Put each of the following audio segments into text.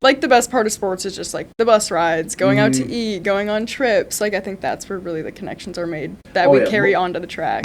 like the best part of sports is just like the bus rides, going out to eat, going on trips. Like I think that's where really the connections are made that we carry onto the track.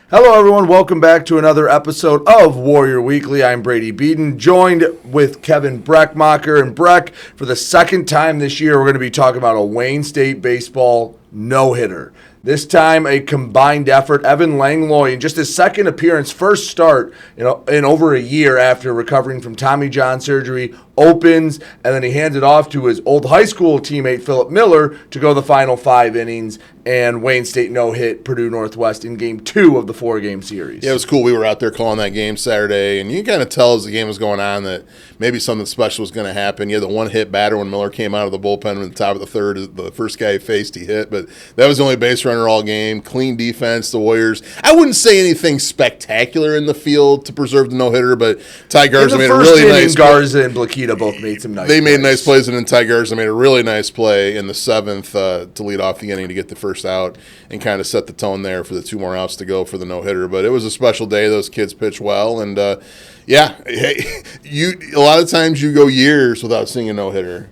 Hello, everyone. Welcome back to another episode of Warrior Weekly. I'm Brady Beedon, joined with Kevin Brechmacher. And Breck, for the second time this year, we're going to be talking about a Wayne State baseball no-hitter. This time, a combined effort. Evan Langlois, in just his second appearance, first start in over a year after recovering from Tommy John surgery, opens, and then he hands it off to his old high school teammate, Philip Miller, to go the final 5 innings, and Wayne State no-hit Purdue Northwest in Game 2 of the 4-game series. Yeah, it was cool. We were out there calling that game Saturday, and you can kind of tell as the game was going on that maybe something special was going to happen. You had the one-hit batter when Miller came out of the bullpen at the top of the third. The first guy he faced, he hit, but that was the only base runner all game. Clean defense, the Warriors. I wouldn't say anything spectacular in the field to preserve the no-hitter, but Ty Garza made a really nice play. Garza and Blakita both made some nice plays. They made nice plays, and then Ty Garza made a really nice play in the 7th to lead off the inning to get the first out and kind of set the tone there for the 2 more outs to go for the no-hitter. But it was a special day. Those kids pitched well, and yeah, hey, a lot of times you go years without seeing a no-hitter.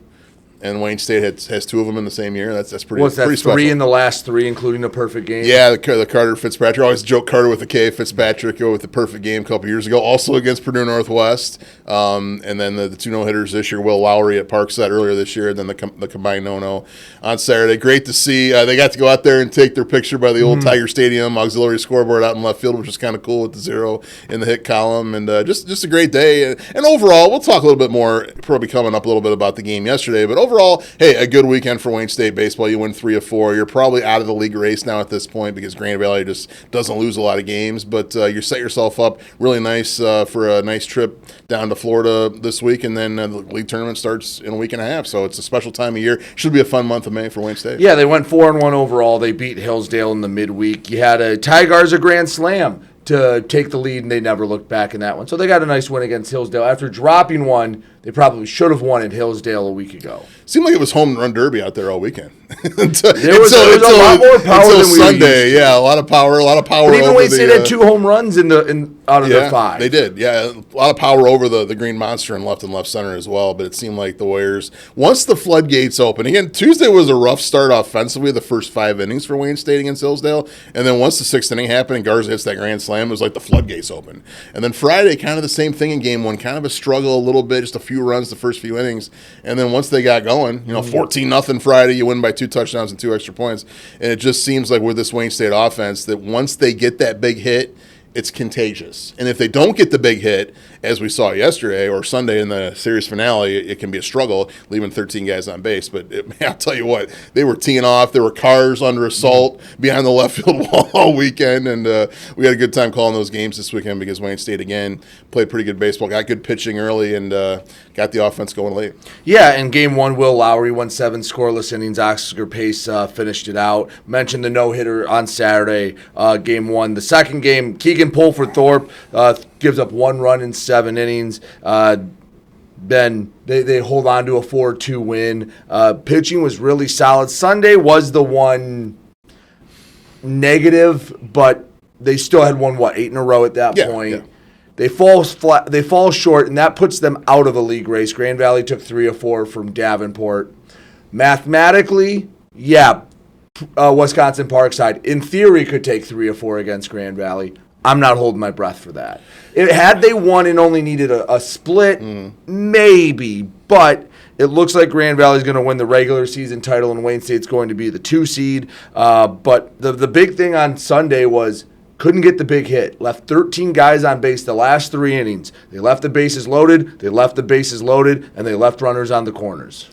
And Wayne State has 2 of them in the same year. That's pretty. What's that? Pretty 3 special. in the last 3, including a perfect game. Yeah, the Carter Fitzpatrick. I always joke Carter with a K. Fitzpatrick go with the perfect game a couple years ago. Also against Purdue Northwest. And then the 2 no hitters this year. Will Lowry at Parkside earlier this year. And then the combined no on Saturday. Great to see. They got to go out there and take their picture by the old Tiger Stadium auxiliary scoreboard out in left field, which was kind of cool with the 0 in the hit column. And just a great day. And overall, we'll talk a little bit more, probably coming up a little bit about the game yesterday. But overall, hey, a good weekend for Wayne State baseball. You win 3 of 4. You're probably out of the league race now at this point because Grand Valley just doesn't lose a lot of games. But you set yourself up really nice for a nice trip down to Florida this week, and then the league tournament starts in a week and a half. So it's a special time of year. Should be a fun month of May for Wayne State. Yeah, they went 4-1 overall. They beat Hillsdale in the midweek. You had a Ty Garza grand slam to take the lead, and they never looked back in that one. So they got a nice win against Hillsdale. After dropping one, they probably should have won at Hillsdale a week ago. Seemed like it was home run derby out there all weekend. There was a lot more power than we Sunday. Yeah, a lot of power. But even Wayne State had 2 home runs out of their 5. They did. Yeah, a lot of power over the Green Monster and left center as well. But it seemed like the Warriors, once the floodgates open, again, Tuesday was a rough start offensively, the first 5 innings for Wayne State against Hillsdale. And then once the 6th inning happened and Garza hits that grand slam, it was like the floodgates open. And then Friday, kind of the same thing in game 1, kind of a struggle a little bit, just a few runs the first few innings. And then once they got going, 14-0 Friday, you win by 2 touchdowns and 2 extra points. And it just seems like with this Wayne State offense that once they get that big hit, it's contagious. And if they don't get the big hit, as we saw yesterday or Sunday in the series finale, it can be a struggle, leaving 13 guys on base. But I'll tell you what, they were teeing off. There were cars under assault behind the left field wall all weekend. And we had a good time calling those games this weekend because Wayne State, again, played pretty good baseball, got good pitching early, and got the offense going late. Yeah, in game 1, Will Lowry won 7 scoreless innings. Oscar Pace finished it out. Mentioned the no-hitter on Saturday, game 1. The second game, Keegan Pulford Thorpe gives up 1 run in 7 innings. Then they hold on to a 4-2 win. Pitching was really solid. Sunday was the one negative, but they still had won, 8 in a row at that point. Yeah. They fall short, and that puts them out of the league race. Grand Valley took 3 of 4 from Davenport. Mathematically, Wisconsin Parkside, in theory, could take 3 of 4 against Grand Valley. I'm not holding my breath for that. Had they won and only needed a split, maybe, but it looks like Grand Valley's going to win the regular season title and Wayne State's going to be the 2 seed. But the big thing on Sunday was couldn't get the big hit. Left 13 guys on base the last 3 innings. They left the bases loaded, and they left runners on the corners.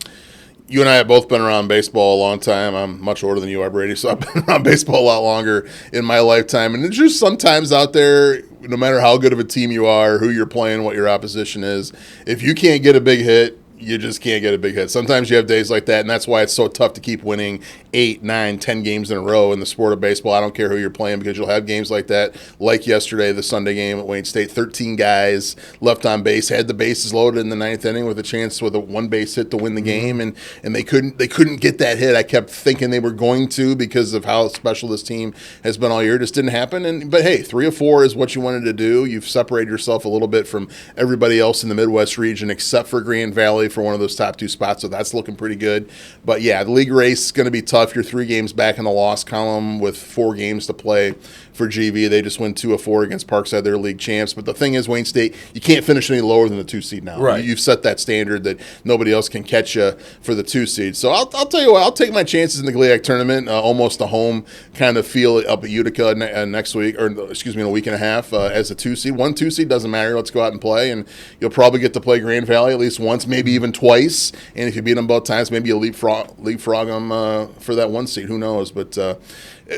You and I have both been around baseball a long time. I'm much older than you are, Brady, so I've been around baseball a lot longer in my lifetime. And it's just sometimes out there, no matter how good of a team you are, who you're playing, what your opposition is, if you can't get a big hit, you just can't get a big hit. Sometimes you have days like that, and that's why it's so tough to keep winning 8, 9, 10 games in a row in the sport of baseball. I don't care who you're playing, because you'll have games like that, like yesterday, the Sunday game at Wayne State. 13 guys left on base, had the bases loaded in the 9th inning with a chance with a 1-base hit to win the game, and they couldn't get that hit. I kept thinking they were going to, because of how special this team has been all year. It just didn't happen. But hey, 3 of 4 is what you wanted to do. You've separated yourself a little bit from everybody else in the Midwest region, except for Grand Valley for one of those top 2 spots, so that's looking pretty good. But yeah, the league race is going to be tough. You're 3 games back in the loss column with 4 games to play for GV. They just win 2 of 4 against Parkside, their league champs. But the thing is, Wayne State, you can't finish any lower than the 2 seed now. Right. You've set that standard that nobody else can catch you for the 2 seed. So I'll tell you what, I'll take my chances in the GLIAC tournament, almost a home kind of feel up at Utica next week, or excuse me, in a week and a half as a 2 seed. 1 2 seed doesn't matter. Let's go out and play, and you'll probably get to play Grand Valley at least once, maybe even twice. And if you beat them both times, maybe you'll leapfrog them for that 1 seed. Who knows? But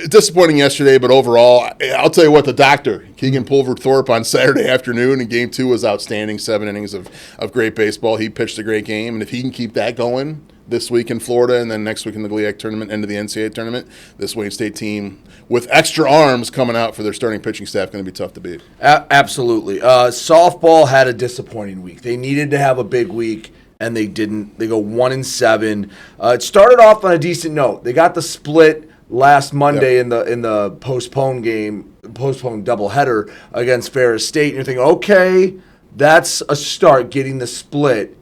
disappointing yesterday, but overall, I'll tell you what, the doctor, Keegan Pulver-Thorpe, on Saturday afternoon in Game 2 was outstanding. 7 innings of great baseball. He pitched a great game, and if he can keep that going this week in Florida and then next week in the GLIAC tournament, into the NCAA tournament, this Wayne State team with extra arms coming out for their starting pitching staff going to be tough to beat. Absolutely. Softball had a disappointing week. They needed to have a big week, and they didn't. They go 1-7. It started off on a decent note. They got the split last Monday in the postponed doubleheader against Ferris State, and you're thinking, okay, that's a start, getting the split.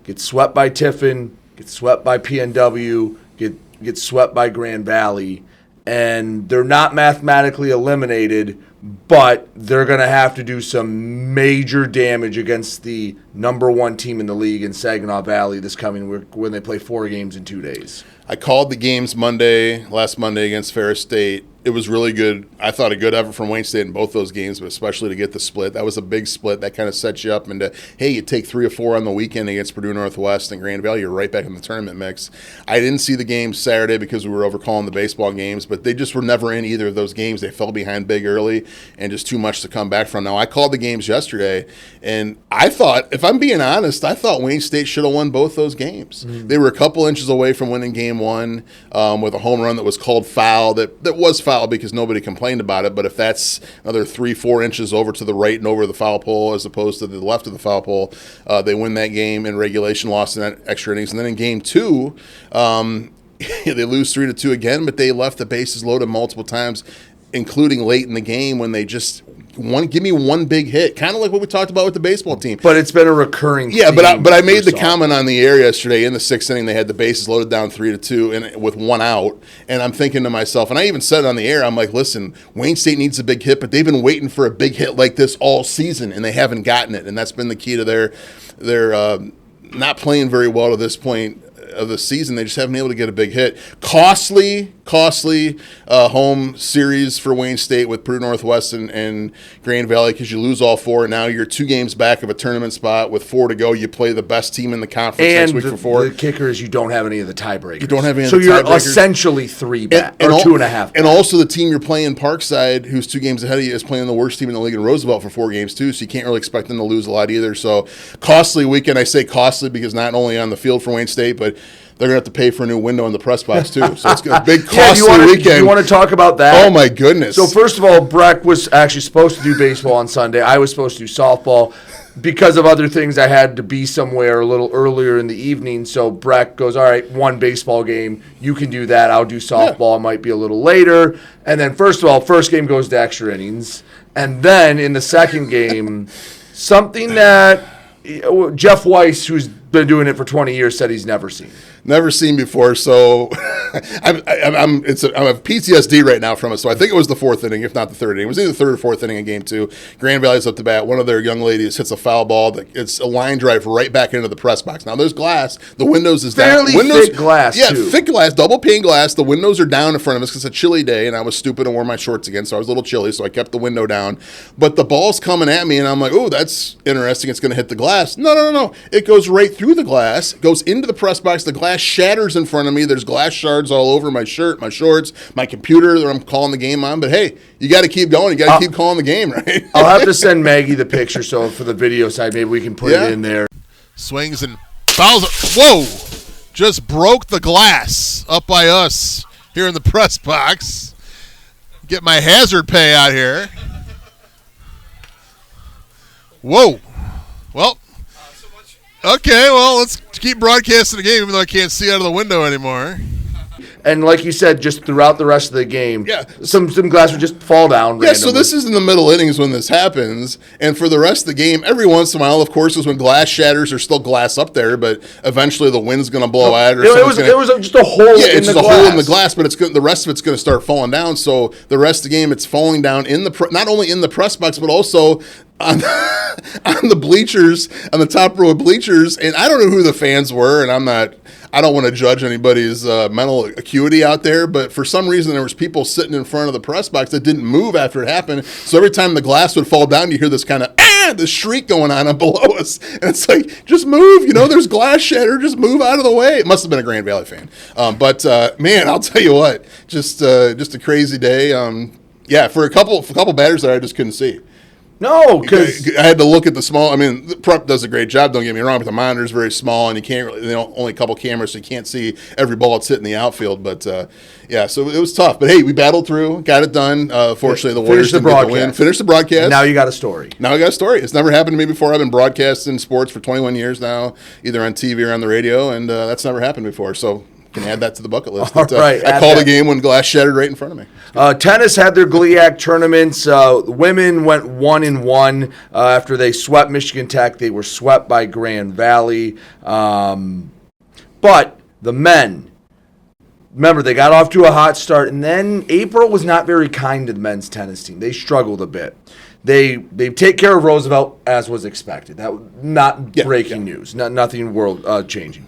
Get swept by Tiffin, get swept by PNW, get swept by Grand Valley, and they're not mathematically eliminated, but they're going to have to do some major damage against the number 1 team in the league in Saginaw Valley this coming week when they play 4 games in 2 days. I called the games last Monday against Ferris State. It was really good. I thought a good effort from Wayne State in both those games, but especially to get the split. That was a big split. That kind of sets you up into, hey, you take 3 or 4 on the weekend against Purdue Northwest and Grand Valley, you're right back in the tournament mix. I didn't see the games Saturday because we were overcalling the baseball games, but they just were never in either of those games. They fell behind big early and just too much to come back from. Now, I called the games yesterday, and I thought, if I'm being honest, I thought Wayne State should have won both those games. They were a couple inches away from winning Game 1 with a home run that was called foul. That was foul because nobody complained about it, but if that's another 3-4 inches over to the right and over the foul pole as opposed to the left of the foul pole, they win that game in regulation, lost in that extra innings. And then in Game 2, they lose 3-2 again, but they left the bases loaded multiple times, including late in the game when they just give me one big hit, kind of like what we talked about with the baseball team. But it's been a recurring theme. But I made the comment on the air yesterday in the 6th inning. They had the bases loaded down 3-2 and with 1 out, and I'm thinking to myself, and I even said it on the air, I'm like, listen, Wayne State needs a big hit, but they've been waiting for a big hit like this all season, and they haven't gotten it, and that's been the key to their not playing very well to this point of the season. They just haven't been able to get a big hit. Costly home series for Wayne State with Purdue Northwest and Grand Valley, because you lose all 4. Now you're 2 games back of a tournament spot with 4 to go. You play the best team in the conference next week for 4. The kicker is you don't have any of the tiebreakers. You don't have any so of the tiebreakers. So you're essentially 3 back, or 2.5 back. And also the team you're playing, Parkside, who's 2 games ahead of you, is playing the worst team in the league in Roosevelt for 4 games too, so you can't really expect them to lose a lot either. So costly weekend. I say costly because not only on the field for Wayne State, but they're going to have to pay for a new window in the press box, too. So it's a big, costly weekend. You want to talk about that? Oh, my goodness. So, first of all, Breck was actually supposed to do baseball on Sunday. I was supposed to do softball. Because of other things, I had to be somewhere a little earlier in the evening. So, Breck goes, all right, 1 baseball game. You can do that. I'll do softball. Yeah. It might be a little later. And then, first of all, first game goes to extra innings. And then, in the second game, something that Jeff Weiss, who's been doing it for 20 years, said he's never seen. Never seen before, so I'm PTSD right now from it. So I think it was the 4th inning, if not the 3rd inning. It was either the 3rd or 4th inning in Game 2. Grand Valley's up to bat. One of their young ladies hits a foul ball. It's a line drive right back into the press box. Now there's glass. The windows is down. Fairly thick glass, yeah, too. Thick glass, double pane glass. The windows are down in front of us because it's a chilly day, and I was stupid and wore my shorts again, so I was a little chilly, so I kept the window down. But the ball's coming at me, and I'm like, oh, that's interesting. It's going to hit the glass. No. It goes right through the glass, goes into the press box. The glass shatters in front of me. There's glass shards all over my shirt, my shorts, my computer that I'm calling the game on. But hey, you got to keep going. You got to keep calling the game, right? I'll have to send Maggie the picture, so for the video side, maybe we can put it in there. Swings and Fouls. Whoa! Just broke the glass up by us here in the press box. Get my hazard pay out here. Whoa. Well, okay, well, let's keep broadcasting the game even though I can't see out of the window anymore. And like you said, just throughout the rest of the game, yeah, some glass would just fall down randomly. Yeah, so this is in the middle innings when this happens. And for the rest of the game, every once in a while, of course, is when glass shatters. There's still glass up there, but eventually the wind's going to blow out. Or it was just a hole in the glass. Yeah, it's just a hole in the glass, but the rest of it's going to start falling down. So the rest of the game, it's falling down not only in the press box, but also on the bleachers, on the top row of bleachers. And I don't know who the fans were, and I don't want to judge anybody's mental acuity out there, but for some reason there was people sitting in front of the press box that didn't move after it happened. So every time the glass would fall down, you hear this kind of this shriek going on below us, and it's like, just move. There's glass shatter. Just move out of the way. It must have been a Grand Valley fan, but man, I'll tell you what, just a crazy day. Yeah, for a couple batters that I just couldn't see. No, because I had to look at the small. I mean, the prep does a great job. Don't get me wrong, but the monitor's very small, and you can't really. Only a couple cameras, so you can't see every ball that's hitting the outfield. But yeah, so it was tough. But hey, we battled through, got it done. Fortunately, the Warriors didn't get the win. Finished the broadcast. And now you got a story. It's never happened to me before. I've been broadcasting sports for 21 years now, either on TV or on the radio, and that's never happened before. So. Can add that to the bucket list. But, right, I called a game when glass shattered right in front of me. Tennis had their GLIAC tournaments. Women went 1-1 after they swept Michigan Tech. They were swept by Grand Valley. But the men, remember, they got off to a hot start, and then April was not very kind to the men's tennis team. They struggled a bit. They take care of Roosevelt as was expected. That not breaking news. Nothing world changing.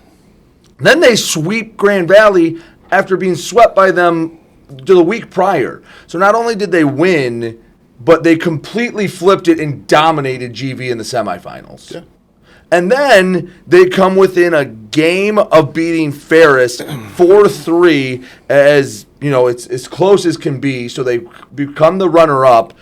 Then they sweep Grand Valley after being swept by them the week prior. So not only did they win, but they completely flipped it and dominated GV in the semifinals. Yeah. And then they come within a game of beating Ferris 4-3, as it's as close as can be. So they become the runner-up,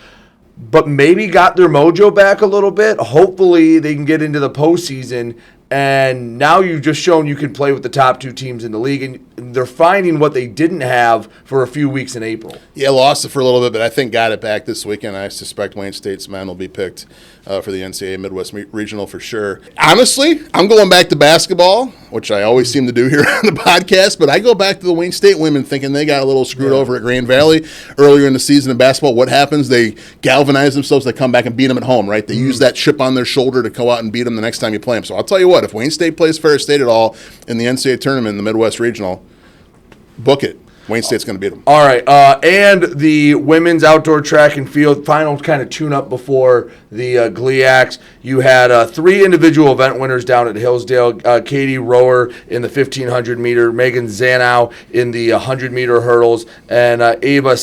but maybe got their mojo back a little bit. Hopefully they can get into the postseason. And now you've just shown you can play with the top two teams in the league, and they're finding what they didn't have for a few weeks in April. Yeah, lost it for a little bit, but I think got it back this weekend. I suspect Wayne State's men will be picked for the NCAA Midwest Regional for sure. Honestly, I'm going back to basketball, which I always seem to do here on the podcast, but I go back to the Wayne State women thinking they got a little screwed over at Grand Valley earlier in the season in basketball. What happens? They galvanize themselves. They come back and beat them at home, right? They use that chip on their shoulder to go out and beat them the next time you play them. So I'll tell you what, if Wayne State plays Ferris State at all in the NCAA tournament in the Midwest Regional, book it. Wayne State's going to beat them. All right. And the women's outdoor track and field final kind of tune-up before the GLIACs. You had 3 individual event winners down at Hillsdale. Katie Rower in the 1,500-meter, Megan Zanow in the 100-meter hurdles, and Ava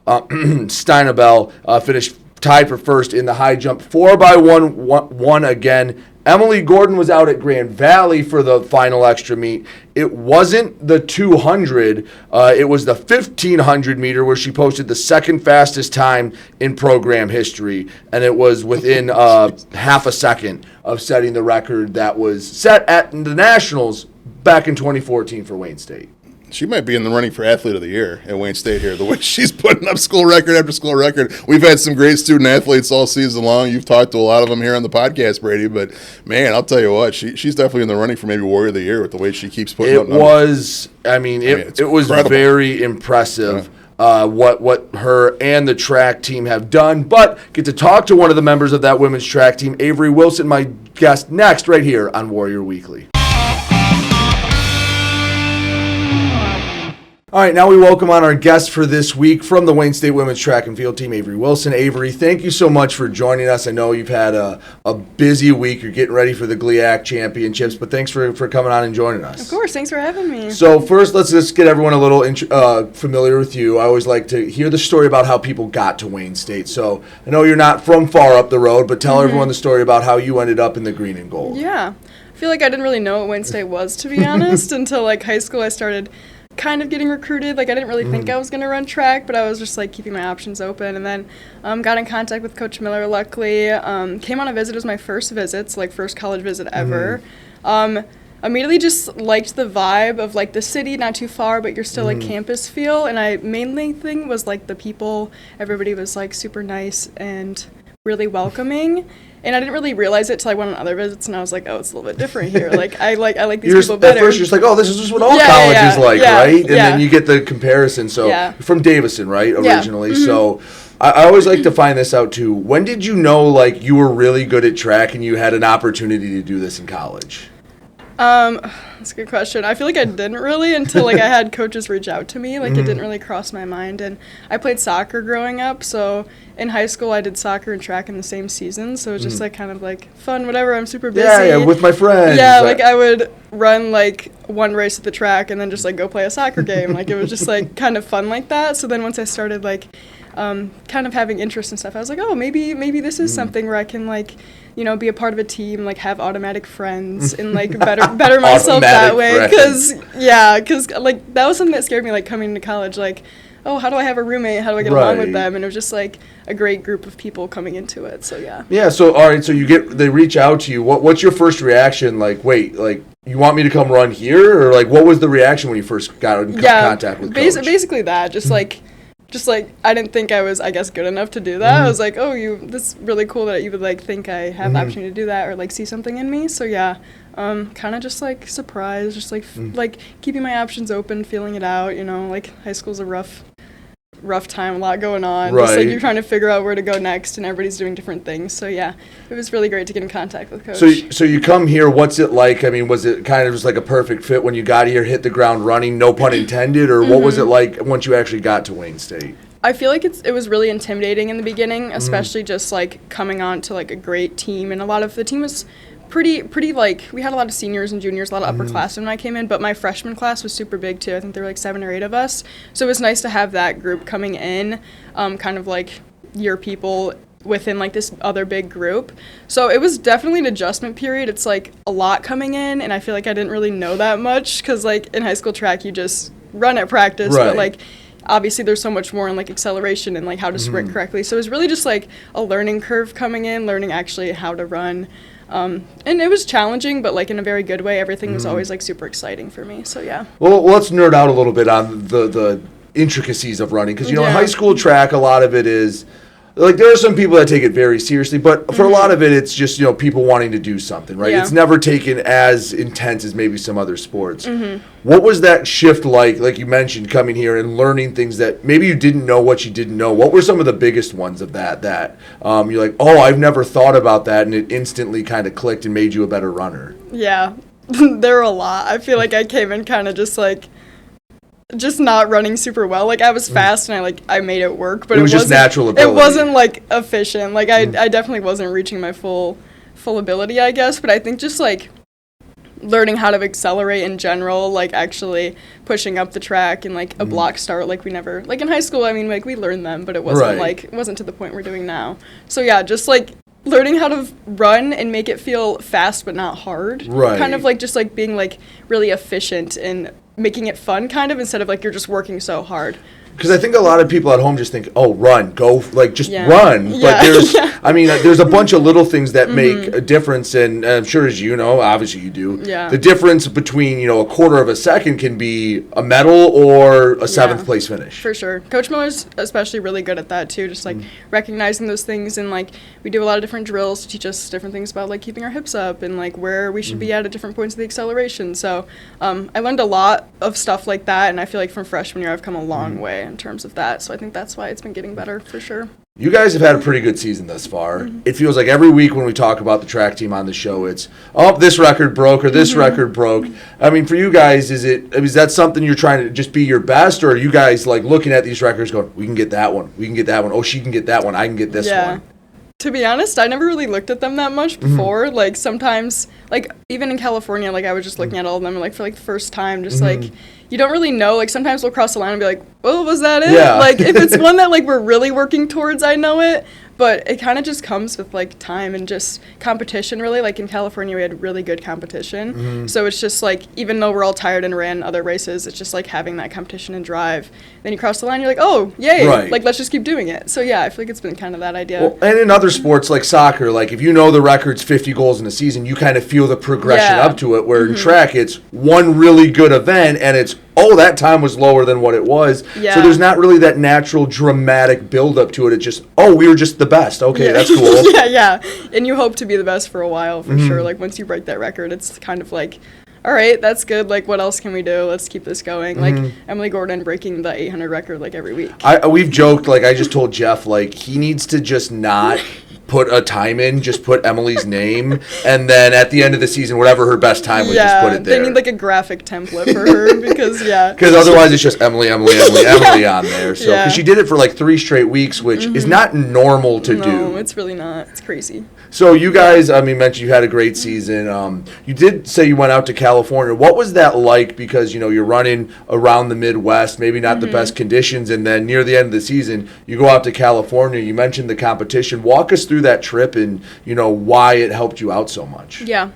Steinabel finished tied for first in the high jump. 4x1 again. Emily Gordon was out at Grand Valley for the final extra meet. It wasn't the 200. It was the 1,500 meter where she posted the second fastest time in program history. And it was within half a second of setting the record that was set at the Nationals back in 2014 for Wayne State. She might be in the running for Athlete of the Year at Wayne State here. The way she's putting up school record after school record. We've had some great student athletes all season long. You've talked to a lot of them here on the podcast, Brady. But, man, I'll tell you what, she's definitely in the running for maybe Warrior of the Year with the way she keeps putting up numbers. It was very impressive. What her and the track team have done. But get to talk to one of the members of that women's track team, Avery Wilson, my guest next right here on Warrior Weekly. All right, now we welcome on our guest for this week from the Wayne State women's track and field team, Avery Wilson. Avery, thank you so much for joining us. I know you've had a busy week. You're getting ready for the GLIAC Championships, but thanks for coming on and joining us. Of course, thanks for having me. So first, let's just get everyone a little familiar with you. I always like to hear the story about how people got to Wayne State. So I know you're not from far up the road, but tell everyone the story about how you ended up in the green and gold. Yeah, I feel like I didn't really know what Wayne State was, to be honest, until high school. I started kind of getting recruited. I didn't really think I was going to run track, but I was just keeping my options open. And then got in contact with Coach Miller, luckily. Came on a visit. It was my first visit, so first college visit ever. I immediately just liked the vibe of like the city, not too far, but you're still like campus feel. And I mainly thing was like the people. Everybody was like super nice and really welcoming. And I didn't really realize it till I went on other visits, and I was like, oh, it's a little bit different here. Like I like these people better. At first, you're just like, oh, this is just what all college is like, right? And then you get the comparison. So you're from Davison, right, originally. Yeah. So I always like to find this out too. When did you know like you were really good at track and you had an opportunity to do this in college? That's a good question. I feel like I didn't really until like I had coaches reach out to me. Like it didn't really cross my mind. And I played soccer growing up, so in high school I did soccer and track in the same season. So it was just like kind of like fun, whatever. I'm super busy. Yeah, with my friends. Yeah, like I would run like one race at the track and then just like go play a soccer game. Like it was just like kind of fun like that. So then once I started like kind of having interest in stuff, I was like, oh, maybe this is something where I can like, you know, be a part of a team, like have automatic friends and like better myself that way. Because like that was something that scared me, like coming to college, like, oh, how do I have a roommate? How do I get along with them? And it was just like a great group of people coming into it. So yeah. Yeah. So all right. So they reach out to you. What's your first reaction? Like, wait, like you want me to come run here, or like what was the reaction when you first got in contact with coach? Basically that, just like I didn't think I was, I guess, good enough to do that. I was like, oh, this is really cool that you would like think I have the opportunity to do that or like see something in me. So yeah, kind of just like surprised, just like like keeping my options open, feeling it out. You know, like high school's a rough time, a lot going on. Right. Just like you're trying to figure out where to go next, and everybody's doing different things. So yeah, it was really great to get in contact with coach. So you come here. What's it like? I mean, was it kind of just like a perfect fit when you got here, hit the ground running, no pun intended, or what was it like once you actually got to Wayne State? I feel like it was really intimidating in the beginning, especially just like coming on to like a great team, and a lot of the team was pretty like, we had a lot of seniors and juniors, a lot of upperclassmen when I came in, but my freshman class was super big too. I think there were like 7 or 8 of us. So it was nice to have that group coming in, kind of like your people within like this other big group. So it was definitely an adjustment period. It's like a lot coming in, and I feel like I didn't really know that much because like in high school track you just run at practice, but like obviously there's so much more in like acceleration and like how to sprint correctly. So it was really just like a learning curve coming in, learning actually how to run. And it was challenging, but like in a very good way. Everything was always like super exciting for me. So yeah. Well, let's nerd out a little bit on the intricacies of running, because you know, high school track, a lot of it is like, there are some people that take it very seriously, but for a lot of it, it's just, you know, people wanting to do something, right? It's never taken as intense as maybe some other sports. What was that shift like you mentioned, coming here and learning things that maybe you didn't know what you didn't know? What were some of the biggest ones of that you're like, oh, I've never thought about that, and it instantly kind of clicked and made you a better runner? Yeah, there were a lot. I feel like I came in kind of just not running super well. Like I was fast and I made it work, but it was just natural ability. It wasn't like efficient. Like I definitely wasn't reaching my full ability, I guess. But I think just like learning how to accelerate in general, like actually pushing up the track and like a block start, like we never, like in high school, I mean, like we learned them, but it wasn't it wasn't to the point we're doing now. So yeah, just like learning how to run and make it feel fast but not hard. Right. Kind of like just like being like really efficient and making it fun, kind of, instead of like you're just working so hard. Because I think a lot of people at home just think, oh, run, go, like, just run. But there's, I mean, there's a bunch of little things that make a difference. And I'm sure, as you know, obviously you do. Yeah. The difference between, you know, a quarter of a second can be a medal or a 7th place finish. For sure. Coach Miller's especially really good at that, too, just, like, recognizing those things. And, like, we do a lot of different drills to teach us different things about, like, keeping our hips up and, like, where we should be at different points of the acceleration. So I learned a lot of stuff like that. And I feel like from freshman year, I've come a long way in terms of that. So I think that's why it's been getting better for sure. You guys have had a pretty good season thus far. It feels like every week when we talk about the track team on the show, it's, oh, this record broke or this record broke. I mean, for you guys, is that something you're trying to just be your best, or are you guys like looking at these records going, we can get that one, we can get that one, oh, she can get that one, I can get this one? To be honest, I never really looked at them that much before. Like sometimes, like even in California, like I was just looking at all of them like for like the first time, just like you don't really know. Like sometimes we'll cross the line and be like, oh, was that it? Yeah. Like if it's one that like we're really working towards, I know it. But it kind of just comes with like time and just competition, really. Like in California, we had really good competition. So it's just like, even though we're all tired and ran other races, it's just like having that competition and drive. Then you cross the line, you're like, oh, yay. Right. Like, let's just keep doing it. So yeah, I feel like it's been kind of that idea. Well, and in other sports like soccer, like if you know the record's 50 goals in a season, you kind of feel the progression up to it, where in track, it's one really good event and it's, oh, that time was lower than what it was. Yeah. So there's not really that natural dramatic build up to it. It's just, oh, we were just the best. Okay, that's cool. Yeah. And you hope to be the best for a while, for sure. Like once you break that record, it's kind of like, all right, that's good. Like, what else can we do? Let's keep this going. Like Emily Gordon breaking the 800 record like every week. We've joked, like I just told Jeff, like he needs to just not put a time in, just put Emily's name, and then at the end of the season, whatever her best time was, just put it there. They need like a graphic template for her because otherwise it's just Emily on there. So because she did it for like 3 straight weeks, which is not normal to do. No, it's really not. It's crazy. So you guys, mentioned you had a great season. You did say you went out to California. What was that like? Because, you're running around the Midwest, maybe not the best conditions, and then near the end of the season, you go out to California. You mentioned the competition. Walk us through that trip and, why it helped you out so much. Yeah.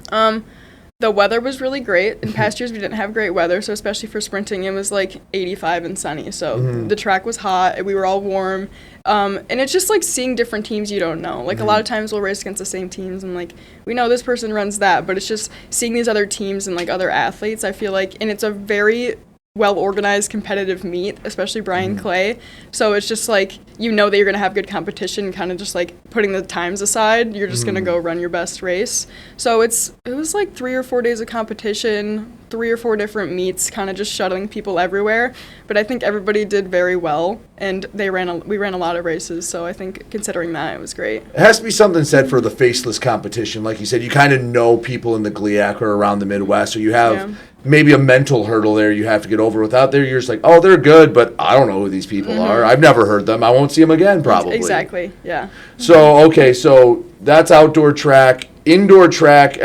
The weather was really great. In past years, we didn't have great weather, so especially for sprinting, it was like 85 and sunny. So the track was hot, we were all warm. And it's just like seeing different teams you don't know. Like a lot of times we'll race against the same teams and like we know this person runs that, but it's just seeing these other teams and like other athletes, I feel like, and it's a very well-organized competitive meet, especially Brian Clay. So it's just like, that you're going to have good competition, kind of just like putting the times aside, you're just going to go run your best race. So it was like 3 or 4 days of competition, 3 or 4 different meets, kind of just shuttling people everywhere. But I think everybody did very well, and we ran a lot of races. So I think considering that, it was great. It has to be something said for the faceless competition. Like you said, you kind of know people in the GLIAC or around the Midwest, so you have maybe a mental hurdle there you have to get over. Without there, you're just like, oh, they're good, but I don't know who these people are. I've never heard them. I won't see them again, probably. Exactly, yeah. So, so that's outdoor track. Indoor track,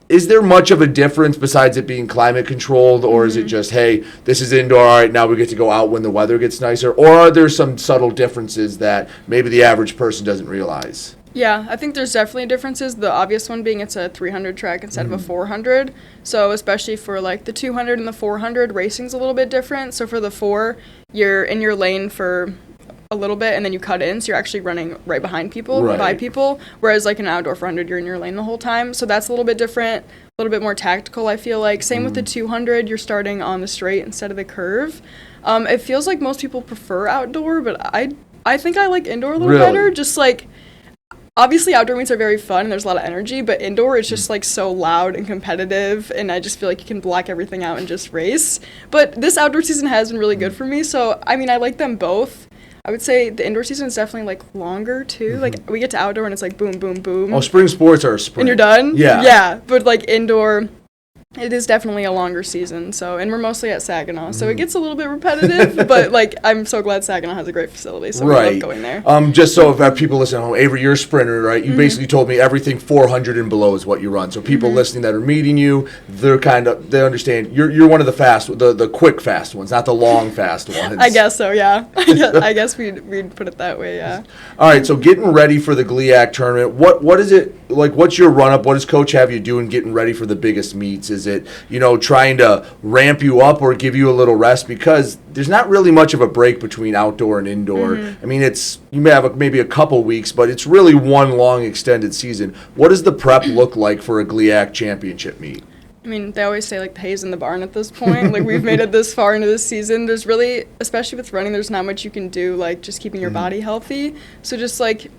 is there much of a difference besides it being climate controlled, or is it just, hey, this is indoor, all right, now we get to go out when the weather gets nicer? Or are there some subtle differences that maybe the average person doesn't realize? Yeah, I think there's definitely differences. The obvious one being it's a 300 track instead of a 400. So especially for like the 200 and the 400, racing's a little bit different. So for the 4, you're in your lane for a little bit and then you cut in, so you're actually running right behind people, by people. Whereas like an outdoor 400, you're in your lane the whole time. So that's a little bit different, a little bit more tactical, I feel like. Same with the 200, you're starting on the straight instead of the curve. It feels like most people prefer outdoor, but I think I like indoor a little better. Just like, obviously outdoor meets are very fun and there's a lot of energy, but indoor it's just like so loud and competitive, and I just feel like you can block everything out and just race. But this outdoor season has been really good for me, so I like them both. I would say the indoor season is definitely like longer too. Like we get to outdoor and it's like boom, boom, boom. Oh, spring sports are a sprint. And you're done? Yeah. Yeah, but like indoor, it is definitely a longer season. So, and we're mostly at Saginaw, so it gets a little bit repetitive. But like, I'm so glad Saginaw has a great facility, so we love going there. Just so if people listen at home, Avery, you're a sprinter, right? You basically told me everything 400 and below is what you run. So people listening that are meeting you, they understand you're one of the fast, the quick fast ones, not the long fast ones. I guess so, yeah. I guess we'd put it that way, yeah. All right, so getting ready for the GLIAC tournament, what is it like? What's your run up? What does Coach have you doing getting ready for the biggest meets? Is it, trying to ramp you up or give you a little rest? Because there's not really much of a break between outdoor and indoor. You may have maybe a couple weeks, but it's really one long extended season. What does the prep look like for a GLIAC championship meet? They always say like the hay's in the barn at this point. Like we've made it this far into this season. There's really, especially with running, there's not much you can do, like just keeping your body healthy. So just like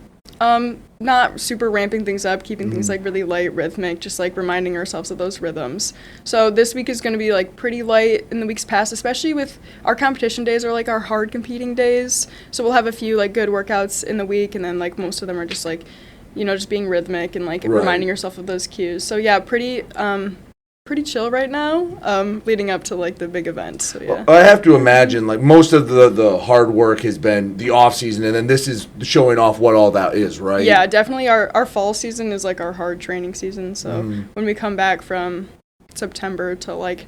not super ramping things up, keeping things like really light, rhythmic, just like reminding ourselves of those rhythms. So this week is going to be like pretty light in the weeks past, especially with our competition days are like our hard competing days. So we'll have a few like good workouts in the week, and then like most of them are just like, just being rhythmic and like reminding yourself of those cues. So yeah, pretty chill right now, leading up to like the big event. So yeah, I have to imagine like most of the hard work has been the off season, and then this is showing off what all that is, right? Yeah, definitely. Our fall season is like our hard training season. So when we come back from September to like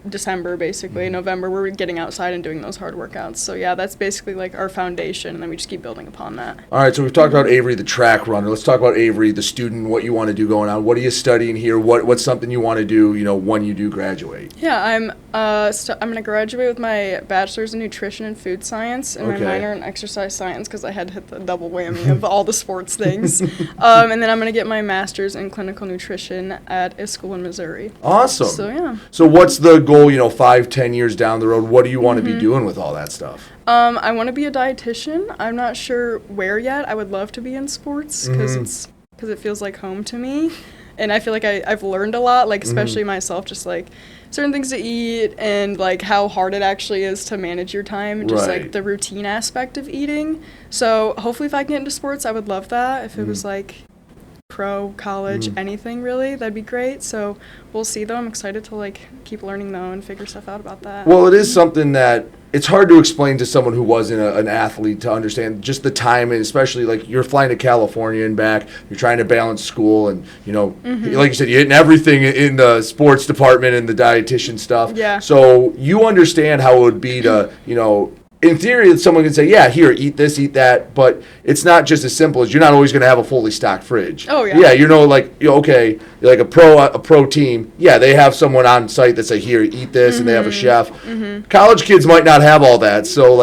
December, basically, November, we're getting outside and doing those hard workouts. So yeah, that's basically like our foundation, and then we just keep building upon that. All right, so we've talked about Avery, the track runner. Let's talk about Avery, the student, what you want to do going on. What are you studying here? What's something you want to do, when you do graduate? Yeah, I'm going to graduate with my bachelor's in nutrition and food science and my minor in exercise science because I had to hit the double whammy of all the sports things. And then I'm going to get my master's in clinical nutrition at a school in Missouri. Awesome. So yeah. So what's the goal, 5-10 years down the road? What do you want to be doing with all that stuff? I want to be a dietitian. I'm not sure where yet. I would love to be in sports because it feels like home to me. And I feel like I've learned a lot, like especially myself, just like certain things to eat and like how hard it actually is to manage your time and just like the routine aspect of eating. So hopefully if I can get into sports, I would love that. If it was like pro, college, anything really, that'd be great. So we'll see though. I'm excited to like keep learning though and figure stuff out about that. Well, it is something that it's hard to explain to someone who wasn't an athlete to understand just the time, and especially like you're flying to California and back, you're trying to balance school and, like you said, you're hitting everything in the sports department and the dietitian stuff. Yeah. So you understand how it would be to, in theory, someone can say, yeah, here, eat this, eat that, but it's not just as simple as you're not always going to have a fully stocked fridge. Oh, yeah. Yeah, you're like a pro team. Yeah, they have someone on site that say, here, eat this, and they have a chef. College kids might not have all that, so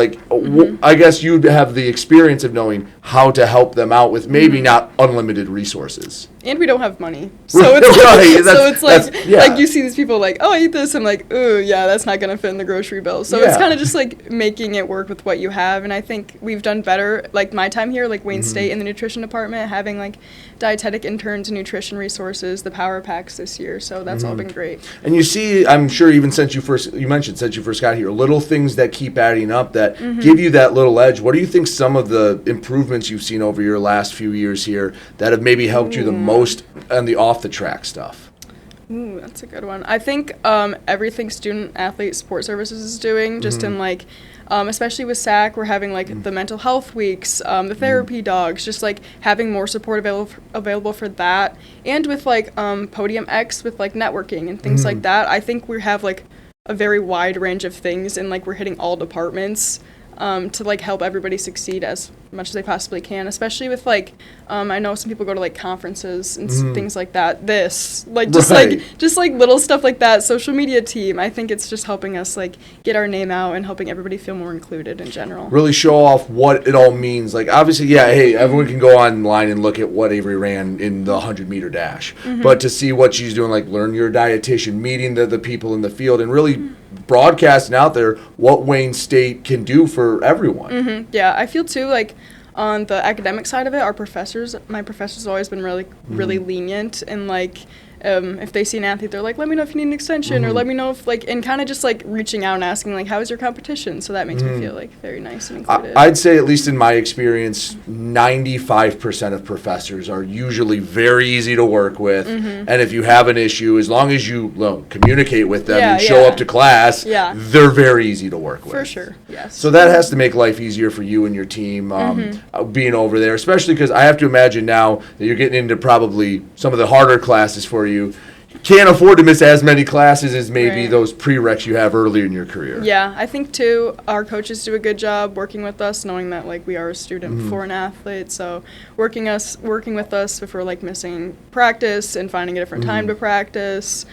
I guess you'd have the experience of knowing how to help them out with maybe not unlimited resources. And we don't have money, so it's like you see these people like, oh, I eat this, I'm like, ooh, yeah, that's not gonna fit in the grocery bill. So it's kind of just like making it work with what you have, and I think we've done better. Like my time here, like Wayne State in the nutrition department, having like dietetic interns and nutrition resources, the power packs this year. So that's all been great. And you see, I'm sure even since you first got here, little things that keep adding up that give you that little edge. What do you think some of the improvements you've seen over your last few years here that have maybe helped you the most on the off the track stuff? Ooh, that's a good one. I think everything student athlete support services is doing, just in like, especially with SAC, we're having like the mental health weeks, the therapy dogs, just like having more support available for that, and with like Podium X with like networking and things like that. I think we have like a very wide range of things, and like we're hitting all departments to like help everybody succeed as much as they possibly can, especially with like I know some people go to like conferences and things like that. Just like little stuff like that. Social media team, I think it's just helping us like get our name out and helping everybody feel more included in general. Really show off what it all means. Like obviously, everyone can go online and look at what Avery ran in the 100-meter dash, but to see what she's doing, like learn your dietitian, meeting the people in the field, and really broadcasting out there what Wayne State can do for everyone. Yeah, I feel too like on the academic side of it, my professors have always been really lenient, and like if they see an athlete, they're like, let me know if you need an extension, or let me know if like, and kind of just like reaching out and asking like, how is your competition? So that makes me feel like very nice and included. I'd say, at least in my experience, 95% of professors are usually very easy to work with, and if you have an issue, as long as you communicate with them and show up to class, they're very easy to work with. For sure, yes. So that has to make life easier for you and your team being over there, especially because I have to imagine now that you're getting into probably some of the harder classes for you. Can't afford to miss as many classes as maybe those prereqs you have earlier in your career. Yeah, I think too our coaches do a good job working with us, knowing that like we are a student before an athlete, so working with us if we're like missing practice and finding a different time to practice.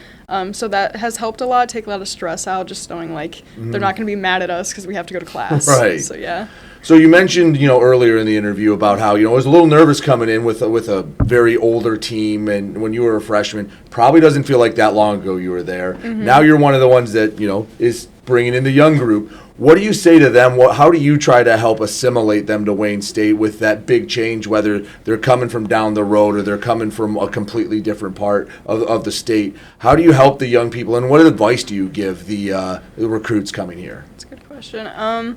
So that has helped a lot, take a lot of stress out, just knowing like they're not going to be mad at us because we have to go to class. Right. So yeah. So you mentioned, earlier in the interview about how, it was a little nervous coming in with a very older team, and when you were a freshman, probably doesn't feel like that long ago you were there. Now you're one of the ones that, is bringing in the young group. What do you say to them? How do you try to help assimilate them to Wayne State with that big change, whether they're coming from down the road or they're coming from a completely different part of the state? How do you help the young people, and what advice do you give the recruits coming here? That's a good question.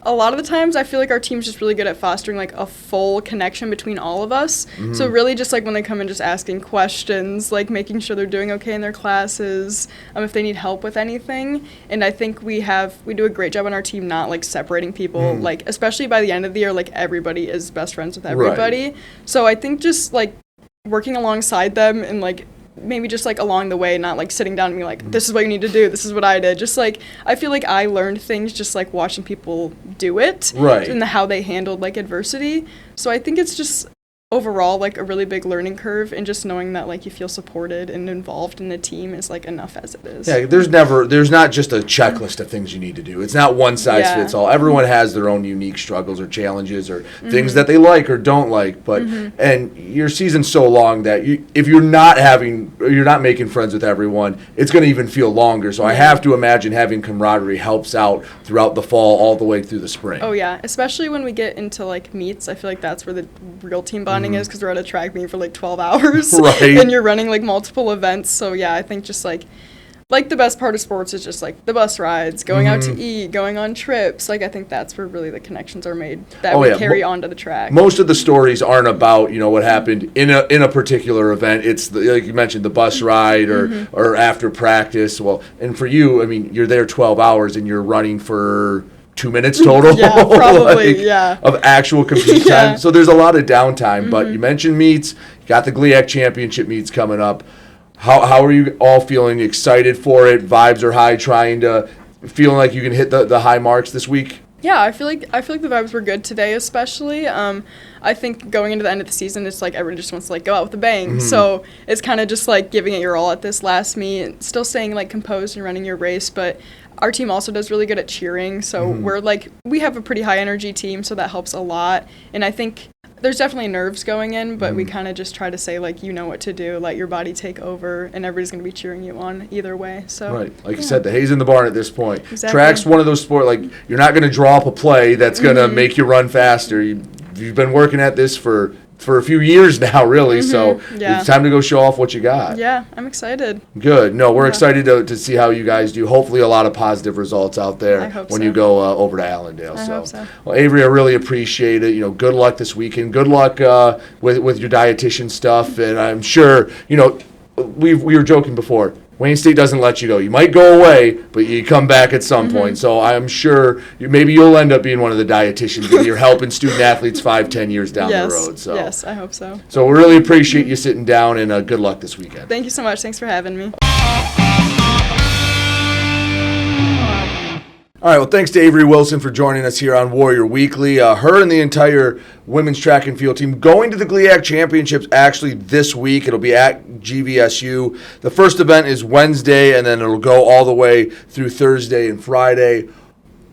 A lot of the times I feel like our team's just really good at fostering like a full connection between all of us. So really just like when they come in, just asking questions, like making sure they're doing okay in their classes, if they need help with anything. And I think we do a great job on our team not like separating people, like especially by the end of the year, like everybody is best friends with everybody. So I think just like working alongside them and like maybe just like along the way, not like sitting down and being like, this is what you need to do, this is what I did. Just like, I feel like I learned things just like watching people do it. Right. And how they handled like adversity. So I think it's just overall like a really big learning curve, and just knowing that like you feel supported and involved in the team is like enough as it is. Yeah, there's not just a checklist of things you need to do. It's not one size fits all. Everyone has their own unique struggles or challenges or things that they like or don't like. But and your season's so long that if you're not making friends with everyone, it's going to even feel longer. So I have to imagine having camaraderie helps out throughout the fall all the way through the spring. Oh yeah, especially when we get into like meets. I feel like that's where the real team bonding is, because we're at a track meet for like 12 hours right. and you're running like multiple events. So yeah, I think just like the best part of sports is just like the bus rides, going out to eat, going on trips. Like I think that's where really the connections are made that we carry onto the track. Most of the stories aren't about what happened in a particular event. It's like you mentioned, the bus ride or after practice. Well, and for you, I mean, you're there 12 hours and you're running for 2 minutes total. Yeah, probably, of actual compete time. So there's a lot of downtime. But you mentioned meets. You got the GLIAC Championship meets coming up. How are you all feeling? Excited for it? Vibes are high. Feeling like you can hit the high marks this week? Yeah, I feel like the vibes were good today, especially. I think going into the end of the season, it's like everyone just wants to like go out with a bang. So it's kind of just like giving it your all at this last meet, still staying like composed and running your race, but our team also does really good at cheering. So we have a pretty high energy team, so that helps a lot. And I think there's definitely nerves going in, but we kind of just try to say, like, you know what to do, let your body take over, and everybody's going to be cheering you on either way. So right. Like you said, the hay's in the barn at this point. Exactly. Track's one of those sports, like, you're not going to draw up a play that's going to make you run faster. You've been working at this for a few years now, really, so it's time to go show off what you got. Yeah, I'm excited. Good. No, we're excited to see how you guys do. Hopefully a lot of positive results out there when you go over to Allendale. I hope so. Well, Avery, I really appreciate it. Good luck this weekend. Good luck with your dietitian stuff, and I'm sure, we were joking before. Wayne State doesn't let you go. You might go away, but you come back at some point. So I'm sure maybe you'll end up being one of the dietitians and you're helping student athletes 5-10 years down the road. So yes, I hope so. So we really appreciate you sitting down, and good luck this weekend. Thank you so much. Thanks for having me. All right, well, thanks to Avery Wilson for joining us here on Warrior Weekly. Her and the entire women's track and field team going to the GLIAC Championships actually this week. It'll be at GVSU. The first event is Wednesday, and then it'll go all the way through Thursday and Friday.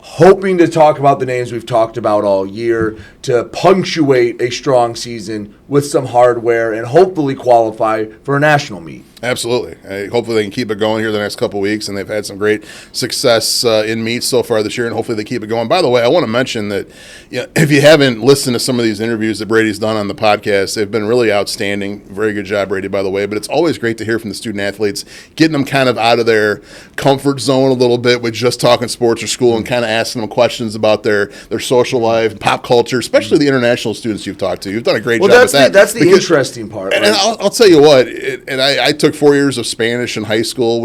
Hoping to talk about the names we've talked about all year to punctuate a strong season with some hardware and hopefully qualify for a national meet. Absolutely. Hopefully they can keep it going here the next couple of weeks, and they've had some great success in meets so far this year, and hopefully they keep it going. By the way, I want to mention that if you haven't listened to some of these interviews that Brady's done on the podcast, they've been really outstanding. Very good job, Brady, by the way. But it's always great to hear from the student athletes, getting them kind of out of their comfort zone a little bit with just talking sports or school and kind of asking them questions about their social life, pop culture, especially the international students you've talked to. You've done a great job with that. That's the interesting part. And I'll tell you what, I took 4 years of Spanish in high school.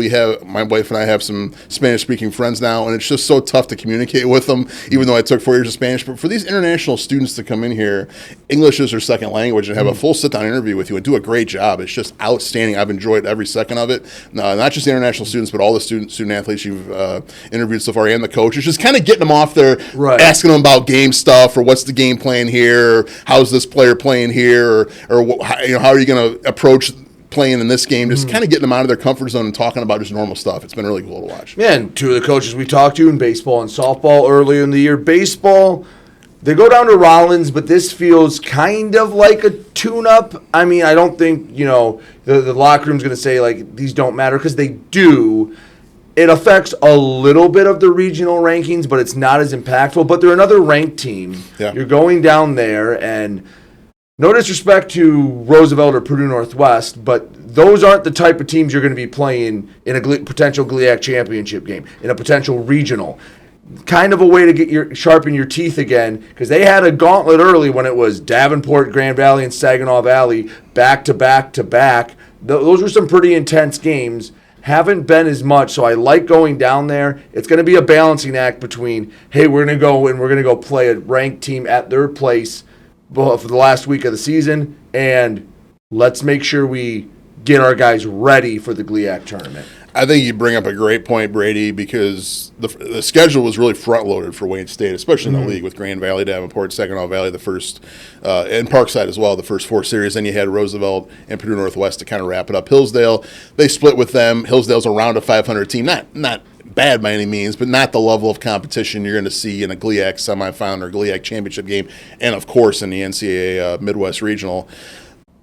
My wife and I have some Spanish-speaking friends now, and it's just so tough to communicate with them, even though I took 4 years of Spanish. But for these international students to come in here, English is their second language, and have a full sit-down interview with you and do a great job. It's just outstanding. I've enjoyed every second of it. Not just the international students, but all the student athletes you've interviewed so far and the coaches. Just kind of getting them off there, asking them about game stuff, or what's the game plan here, or how's this player playing here, or how are you going to approach playing in this game, just kind of getting them out of their comfort zone and talking about just normal stuff. It's been really cool to watch. Yeah, and two of the coaches we talked to in baseball and softball earlier in the year. Baseball, they go down to Rollins, but this feels kind of like a tune-up. I mean, I don't think, the locker room's going to say, like, these don't matter, because they do. It affects a little bit of the regional rankings, but it's not as impactful. But they're another ranked team. Yeah. You're going down there, and no disrespect to Roosevelt or Purdue Northwest, but those aren't the type of teams you're going to be playing in a potential GLIAC championship game, in a potential regional. Kind of a way to sharpen your teeth again, because they had a gauntlet early when it was Davenport, Grand Valley, and Saginaw Valley back to back to back. Those were some pretty intense games. Haven't been as much, so I like going down there. It's going to be a balancing act between, hey, we're going to go play a ranked team at their place for the last week of the season, and let's make sure we get our guys ready for the GLIAC tournament? I think you bring up a great point, Brady, because the schedule was really front-loaded for Wayne State, especially in the league with Grand Valley, Davenport, Saginaw Valley, the first, and Parkside as well, the first 4 series. Then you had Roosevelt and Purdue Northwest to kind of wrap it up. Hillsdale, they split with them. Hillsdale's around a 500 team, not bad by any means, but not the level of competition you're going to see in a GLIAC semifinal or GLIAC championship game, and of course in the NCAA Midwest Regional.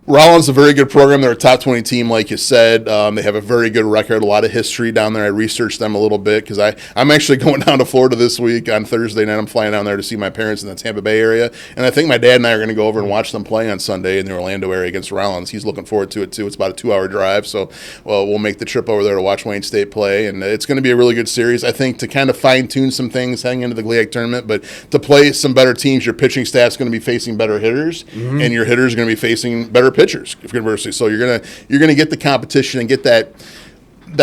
Rollins is a very good program. They're a top 20 team, like you said. They have a very good record, a lot of history down there. I researched them a little bit because I'm actually going down to Florida this week on Thursday night. I'm flying down there to see my parents in the Tampa Bay area. And I think my dad and I are going to go over and watch them play on Sunday in the Orlando area against Rollins. He's looking forward to it, too. It's about a 2-hour drive, so we'll make the trip over there to watch Wayne State play. And it's going to be a really good series, I think, to kind of fine-tune some things heading into the GLIAC tournament. But to play some better teams, your pitching staff's going to be facing better hitters, and your hitters are going to be facing better pitchers. So you're gonna get the competition and get that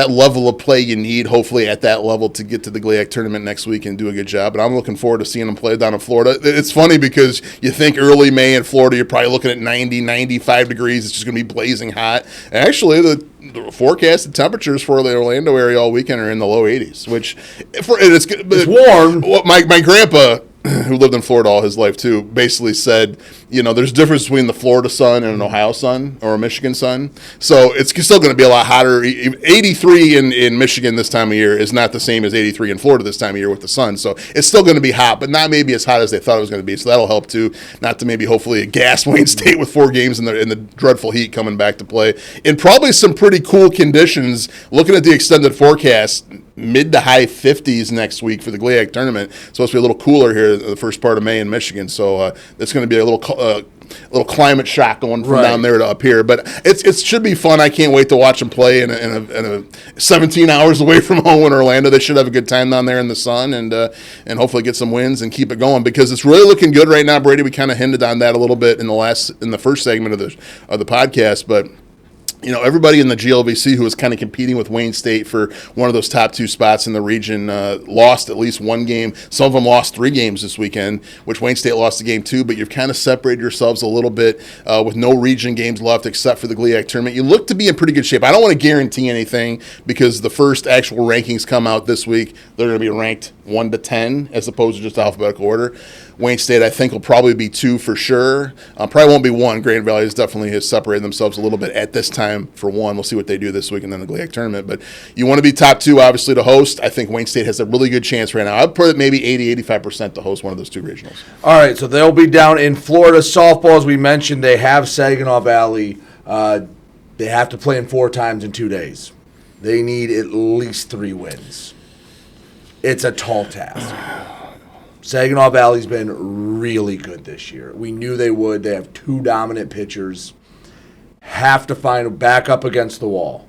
level of play you need, hopefully at that level, to get to the GLIAC tournament next week and do a good job. And I'm looking forward to seeing them play down in Florida. It's funny because you think early May in Florida, you're probably looking at 90, 95 degrees. It's just going to be blazing hot. Actually, the forecasted temperatures for the Orlando area all weekend are in the low 80s, which it's warm. Well, my grandpa, who lived in Florida all his life too, basically said, there's a difference between the Florida sun and an Ohio sun or a Michigan sun. So it's still going to be a lot hotter. 83 in Michigan this time of year is not the same as 83 in Florida this time of year with the sun. So it's still going to be hot, but not maybe as hot as they thought it was going to be. So that'll help too, not to maybe hopefully gas Wayne State with 4 games in the dreadful heat coming back to play. In probably some pretty cool conditions, looking at the extended forecast, mid to high 50s next week for the GLIAC tournament. It's supposed to be a little cooler here the first part of May in Michigan. So it's going to be a little climate shock going from down there to up here. But it should be fun. I can't wait to watch them play in a 17 hours away from home in Orlando. They should have a good time down there in the sun and hopefully get some wins and keep it going because it's really looking good right now, Brady. We kind of hinted on that a little bit in the first segment of the podcast, but everybody in the GLVC who was kind of competing with Wayne State for one of those top 2 spots in the region lost at least 1 game. Some of them lost 3 games this weekend, which Wayne State lost a game too, but you've kind of separated yourselves a little bit with no region games left except for the GLIAC tournament. You look to be in pretty good shape. I don't want to guarantee anything because the first actual rankings come out this week. They're going to be ranked 1 to 10 as opposed to just alphabetical order. Wayne State, I think, will probably be 2 for sure. Probably won't be 1. Grand Valley has separated themselves a little bit at this time for 1. We'll see what they do this week and then the GLIAC tournament. But you want to be top 2, obviously, to host. I think Wayne State has a really good chance right now. I'd put it maybe 80-85% to host one of those 2 regionals. All right, so they'll be down in Florida. Softball, as we mentioned, they have Saginaw Valley. They have to play in 4 times in 2 days. They need at least 3 wins. It's a tall task. Saginaw Valley's been really good this year. We knew they would. They have 2 dominant pitchers. Have to find a back up against the wall.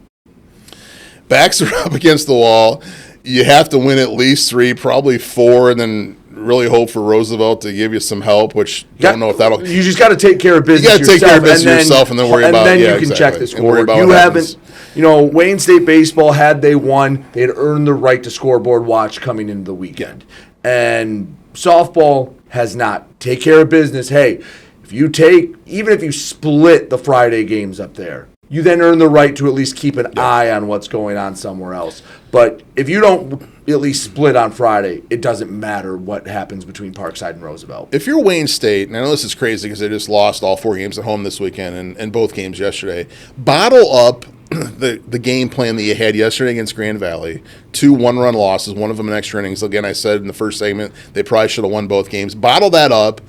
Backs are up against the wall. You have to win at least 3, probably 4, and then really hope for Roosevelt to give you some help, which don't know if that'll. You just got to take care of business. You got to take care of business yourself, and then worry about. And then you can check the scoreboard. You haven't. Wayne State baseball, had they won, they had earned the right to scoreboard watch coming into the weekend, and softball has not. Take care of business. Hey, even if you split the Friday games up there, you then earn the right to at least keep an eye on what's going on somewhere else. But if you don't at least split on Friday, it doesn't matter what happens between Parkside and Roosevelt. If you're Wayne State, and I know this is crazy because they just lost all 4 games at home this weekend and both games yesterday, bottle up the game plan that you had yesterday against Grand Valley. 2 1-run losses, one of them in extra innings. Again, I said in the first segment they probably should have won both games. Bottle that up,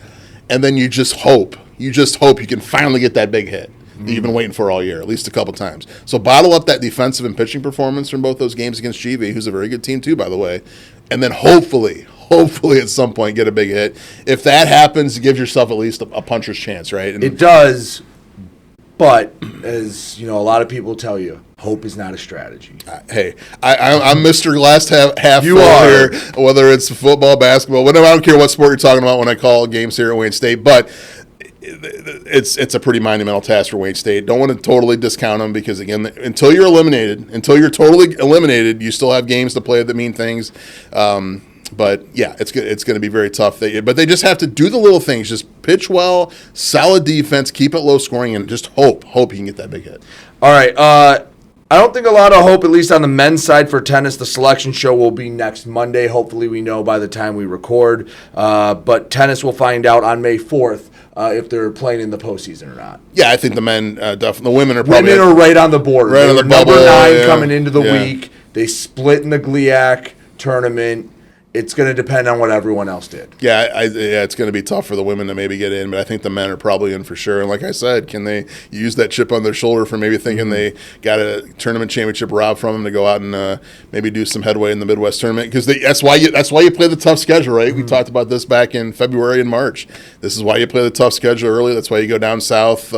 and then you just hope you can finally get that big hit that you've been waiting for all year, at least a couple times. So bottle up that defensive and pitching performance from both those games against GV, who's a very good team too, by the way, and then hopefully at some point get a big hit. If that happens, give yourself at least a puncher's chance, right? And it does. But, as a lot of people tell you, hope is not a strategy. Hey, I'm Mr. Glass half you full are. here, whether it's football, basketball, whatever. I don't care what sport you're talking about when I call games here at Wayne State. But it's a pretty monumental task for Wayne State. Don't want to totally discount them because, again, until you're totally eliminated, you still have games to play that mean things. But yeah, it's going to be very tough. But they just have to do the little things. Just pitch well, solid defense, keep it low scoring, and just hope you can get that big hit. All right. I don't think a lot of hope, at least on the men's side for tennis. The selection show will be next Monday. Hopefully we know by the time we record. But tennis will find out on May 4th if they're playing in the postseason or not. Yeah, I think the men definitely. The women are probably right on the board. Right on the bubble. Number 9 coming into the week. They split in the GLIAC tournament. It's going to depend on what everyone else did. Yeah, it's going to be tough for the women to maybe get in, but I think the men are probably in for sure. And like I said, can they use that chip on their shoulder for maybe thinking they got a tournament championship robbed from them to go out and maybe do some headway in the Midwest tournament? Because that's why you play the tough schedule, right? We talked about this back in February and March. This is why you play the tough schedule early. That's why you go down south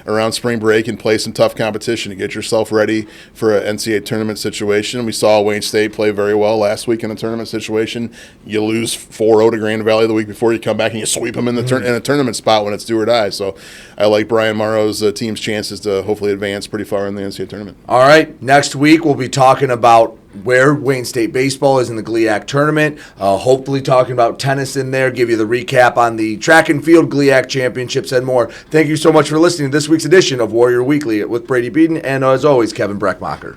around spring break and play some tough competition to get yourself ready for an NCAA tournament situation. We saw Wayne State play very well last week in a tournament situation. You lose 4-0 to Grand Valley the week before, you come back and you sweep them in in a tournament spot when it's do or die. So I like Brian Morrow's team's chances to hopefully advance pretty far in the NCAA tournament. All right, next week we'll be talking about where Wayne State baseball is in the GLIAC tournament. Hopefully talking about tennis in there, give you the recap on the track and field GLIAC championships and more. Thank you so much for listening to this week's edition of Warrior Weekly with Brady Beedon and, as always, Kevin Brechmacher.